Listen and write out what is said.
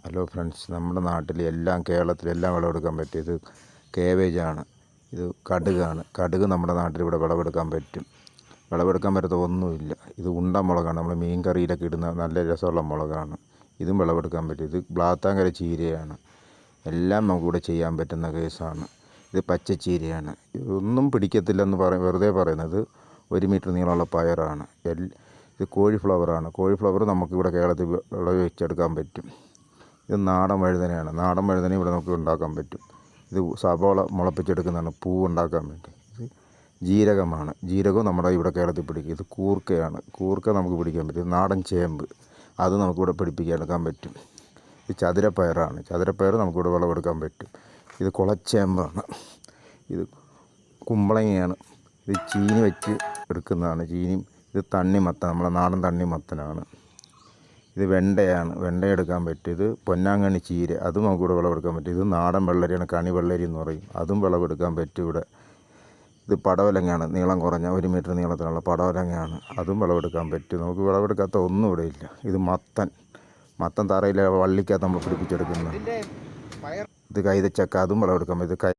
Hello friends, നമ്മുടെ നാട്ടിൽ എല്ലാം കേരളത്തിലെല്ലാം വിളവെടുക്കാൻ പറ്റും. ഇത് കേബേജാണ്, ഇത് കടുകാണ്. കടുക് നമ്മുടെ നാട്ടിൽ ഇവിടെ വിളവെടുക്കാൻ പറ്റും. വിളവെടുക്കാൻ പറ്റാത്ത ഒന്നുമില്ല. ഇത് ഉണ്ട മുളകാണ്, നമ്മൾ മീൻ കറിയിലൊക്കെ ഇടുന്ന നല്ല രസമുള്ള മുളകാണ്. ഇതും വിളവെടുക്കാൻ പറ്റും. ഇത് ബ്ലാത്താങ്കര ചീരയാണ്. എല്ലാം നമുക്കിവിടെ ചെയ്യാൻ പറ്റുന്ന കേസാണ്. ഇത് പച്ചച്ചീരയാണ്. ഇതൊന്നും പിടിക്കത്തില്ലെന്ന് വെറുതെ പറയുന്നത്. 1 മീറ്റർ നീളമുള്ള പയറാണ്. ഇത് കോളിഫ്ലവറാണ്. കോളിഫ്ലവർ നമുക്കിവിടെ കേരളത്തിൽ വിളവെച്ചെടുക്കാൻ പറ്റും. ഇത് നാടൻ വഴുതനയാണ്. നാടൻ വഴുതന ഇവിടെ നമുക്ക് ഉണ്ടാക്കാൻ പറ്റും. ഇത് സവോള മുളപ്പിച്ചെടുക്കുന്നതാണ്, പൂ ഉണ്ടാക്കാൻ വേണ്ടി. ഇത് ജീരകമാണ്. ജീരകവും നമ്മുടെ ഇവിടെ കേരളത്തിൽ പിടിക്കും. ഇത് കൂർക്കയാണ്. കൂർക്ക നമുക്ക് പിടിക്കാൻ പറ്റും. ഇത് നാടൻ ചേമ്പ്, അത് നമുക്കിവിടെ പിടിപ്പിക്കാൻ പറ്റും. ഇത് ചതുരപ്പയറാണ്. ചതുരപ്പയർ നമുക്കിവിടെ വിളവെടുക്കാൻ പറ്റും. ഇത് കുളച്ചേമ്പാണ്. ഇത് കുമ്പളങ്ങയാണ്. ഇത് ചീനി വെച്ച് എടുക്കുന്നതാണ്, ചീനിയും. ഇത് തണ്ണിമത്തൻ, നമ്മളെ നാടൻ തണ്ണിമത്തനാണ്. ഇത് വെണ്ടയാണ്. വെണ്ട എടുക്കാൻ പറ്റും. ഇത് പൊന്നാങ്കണ്ണി ചീര, അതും നമുക്കിവിടെ വിളവെടുക്കാൻ പറ്റും. ഇത് നാടൻ വെള്ളരിയാണ്, കണി വെള്ളരി എന്ന് പറയും. അതും വിളവെടുക്കാൻ പറ്റും ഇവിടെ. ഇത് പടവലങ്ങയാണ്, നീളം കുറഞ്ഞ 1 മീറ്റർ നീളത്തിലുള്ള പടവലങ്ങയാണ്. അതും വിളവെടുക്കാൻ പറ്റും. നമുക്ക് വിളവെടുക്കാത്ത ഒന്നും ഇവിടെ ഇല്ല. ഇത് മത്തൻ തറയിലെ വള്ളിക്കകത്ത് നമ്മൾ പിടിപ്പിച്ചെടുക്കുന്നത്. ഇത് കൈതച്ചക്ക, അതും വിളവെടുക്കാൻ പറ്റും.